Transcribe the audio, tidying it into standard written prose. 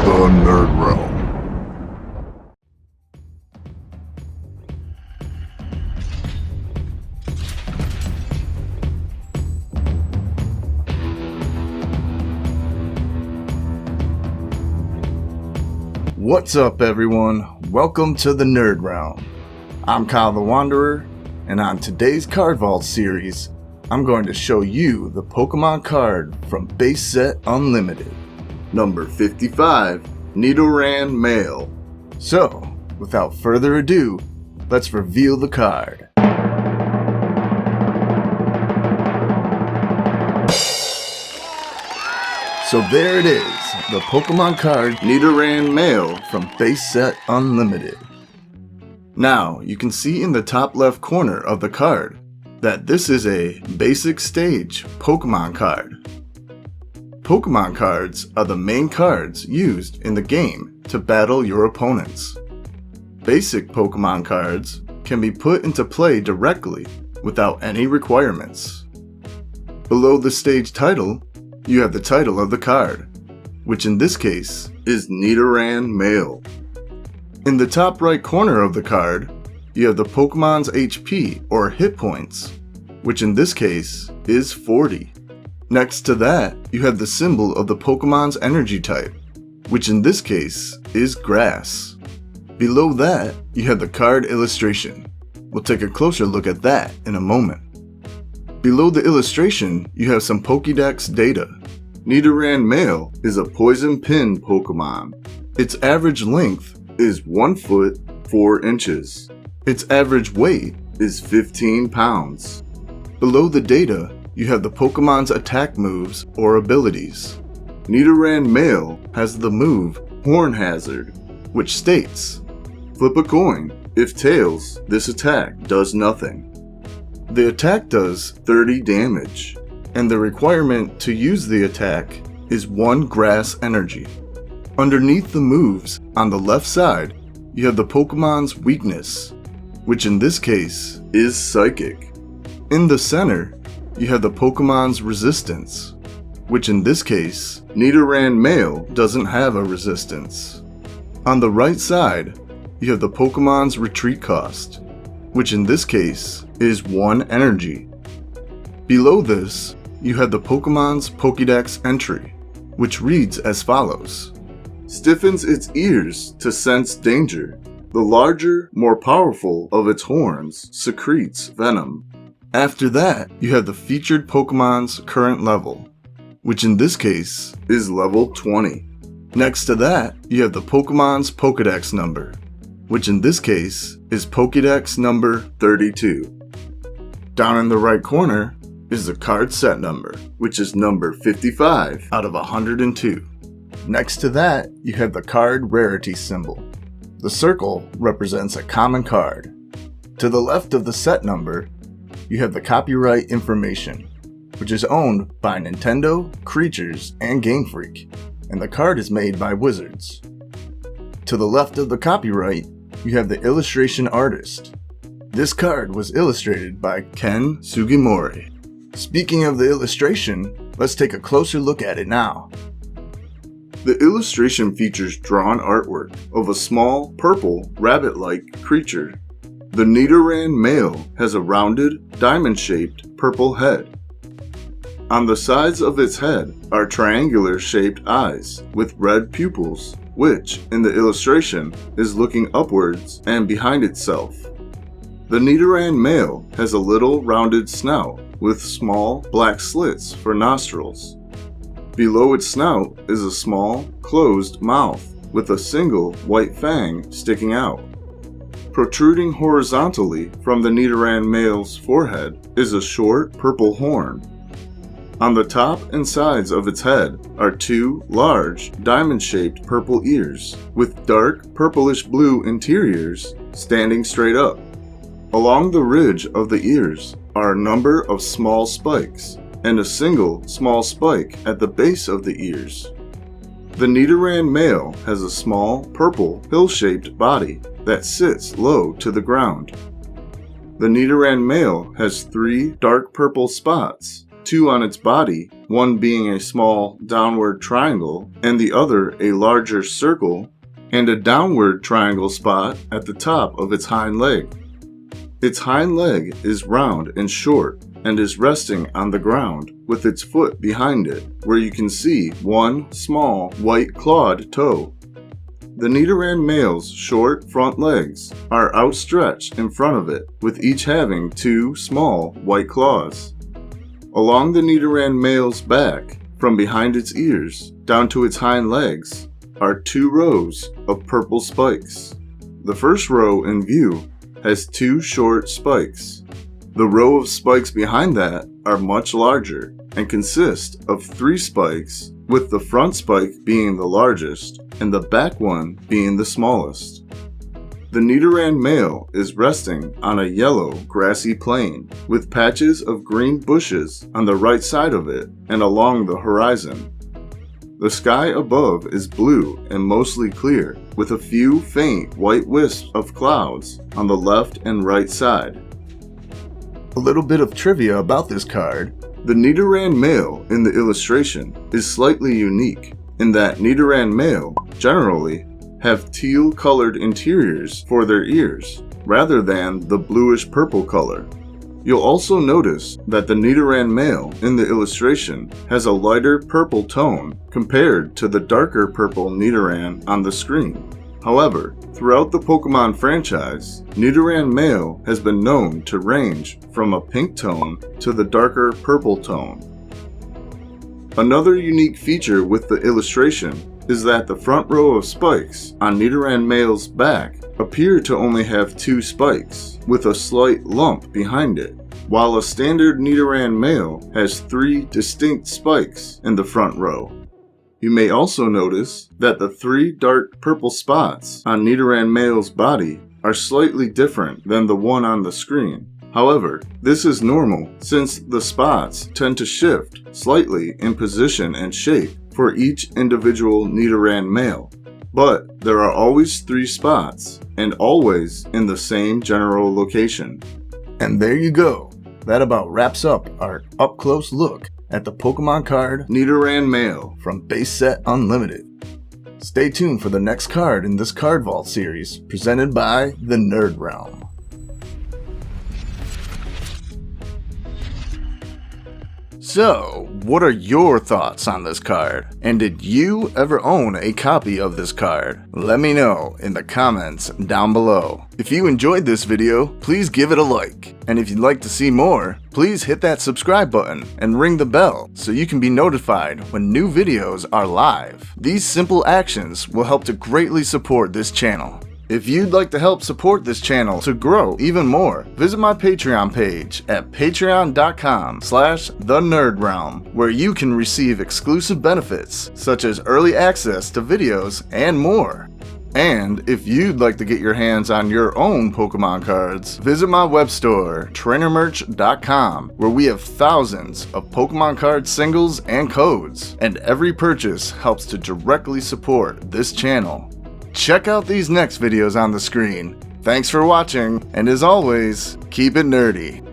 the Nerd Realm. What's up, everyone? Welcome to the Nerd Realm. I'm Kyle the Wanderer, and on today's Card Vault series, I'm going to show you the Pokemon card from Base Set Unlimited. Number 55, Nidoran Male. So, without further ado, let's reveal the card. So there it is, the Pokemon card Nidoran Male from Base Set Unlimited. Now, you can see in the top left corner of the card that this is a basic stage Pokemon card. Pokemon cards are the main cards used in the game to battle your opponents. Basic Pokemon cards can be put into play directly without any requirements. Below the stage title, you have the title of the card, which in this case is Nidoran Male. In the top right corner of the card, you have the Pokemon's HP or hit points, which in this case is 40. Next to that, you have the symbol of the Pokemon's energy type, which in this case is Grass. Below that, you have the card illustration. We'll take a closer look at that in a moment. Below the illustration, you have some Pokédex data. Nidoran Male is a poison pin Pokemon. Its average length is 1 foot 4 inches. Its average weight is 15 pounds. Below the data, you have the Pokemon's attack moves or abilities. Nidoran Male has the move Horn Hazard, which states, flip a coin. If tails, this attack does nothing. The attack does 30 damage, and the requirement to use the attack is 1 grass energy. Underneath the moves, on the left side, you have the Pokemon's weakness, which in this case is Psychic. In the center, you have the Pokemon's resistance, which in this case, Nidoran Male doesn't have a resistance. On the right side, you have the Pokemon's retreat cost, which in this case is 1 energy. Below this, you have the Pokemon's Pokédex Entry, which reads as follows. Stiffens its ears to sense danger. The larger, more powerful of its horns secretes venom. After that, you have the featured Pokemon's current level, which in this case is level 20. Next to that, you have the Pokemon's Pokédex number, which in this case is Pokédex number 32. Down in the right corner is the card set number, which is number 55 out of 102. Next to that, you have the card rarity symbol. The circle represents a common card. To the left of the set number, you have the copyright information, which is owned by Nintendo, Creatures, and Game Freak, and the card is made by Wizards. To the left of the copyright, you have the illustration artist. This card was illustrated by Ken Sugimori. Speaking of the illustration, let's take a closer look at it now. The illustration features drawn artwork of a small, purple, rabbit-like creature. The Nidoran Male has a rounded, diamond-shaped purple head. On the sides of its head are triangular-shaped eyes with red pupils, which, in the illustration, is looking upwards and behind itself. The Nidoran Male has a little rounded snout with small black slits for nostrils. Below its snout is a small, closed mouth with a single white fang sticking out. Protruding horizontally from the Nidoran Male's forehead is a short purple horn. On the top and sides of its head are 2 large, diamond-shaped purple ears with dark purplish blue interiors standing straight up. Along the ridge of the ears are a number of small spikes and a single small spike at the base of the ears. The Nidoran Male has a small, purple, pill-shaped body that sits low to the ground. The Nidoran Male has 3 dark purple spots two on its body, one being a small downward triangle and the other a larger circle, and a downward triangle spot at the top of its hind leg. Its hind leg is round and short and is resting on the ground with its foot behind it, where you can see one small white clawed toe. The Nidoran Male's short front legs are outstretched in front of it, with each having two small white claws. Along the Nidoran Male's back, from behind its ears down to its hind legs, are two rows of purple spikes. The first row in view has two short spikes. The row of spikes behind that are much larger and consist of 3 spikes, with the front spike being the largest and the back one being the smallest. The Nidoran Male is resting on a yellow grassy plain with patches of green bushes on the right side of it and along the horizon. The sky above is blue and mostly clear, with a few faint white wisps of clouds on the left and right side. A little bit of trivia about this card. The Nidoran Male in the illustration is slightly unique in that Nidoran Male generally have teal colored interiors for their ears rather than the bluish purple color. You'll also notice that the Nidoran Male in the illustration has a lighter purple tone compared to the darker purple Nidoran on the screen. However, throughout the Pokemon franchise, Nidoran Male has been known to range from a pink tone to the darker purple tone. Another unique feature with the illustration is that the front row of spikes on Nidoran Male's back appear to only have 2 spikes, with a slight lump behind it, while a standard Nidoran Male has 3 distinct spikes in the front row. You may also notice that the 3 dark purple spots on Nidoran Male's body are slightly different than the one on the screen. However, this is normal since the spots tend to shift slightly in position and shape for each individual Nidoran Male. But there are always 3 spots and always in the same general location. And there you go. That about wraps up our up-close look at the Pokemon card Nidoran Male from Base Set Unlimited. Stay tuned for the next card in this Card Vault series presented by the Nerd Realm. So, what are your thoughts on this card? And did you ever own a copy of this card? Let me know in the comments down below. If you enjoyed this video, please give it a like. And if you'd like to see more, please hit that subscribe button and ring the bell so you can be notified when new videos are live. These simple actions will help to greatly support this channel. If you'd like to help support this channel to grow even more, visit my Patreon page at patreon.com/thenerdrealm, where you can receive exclusive benefits such as early access to videos and more. And if you'd like to get your hands on your own Pokemon cards, visit my web store, trainermerch.com, where we have thousands of Pokemon card singles and codes, and every purchase helps to directly support this channel. Check out these next videos on the screen. Thanks for watching, and as always, keep it nerdy.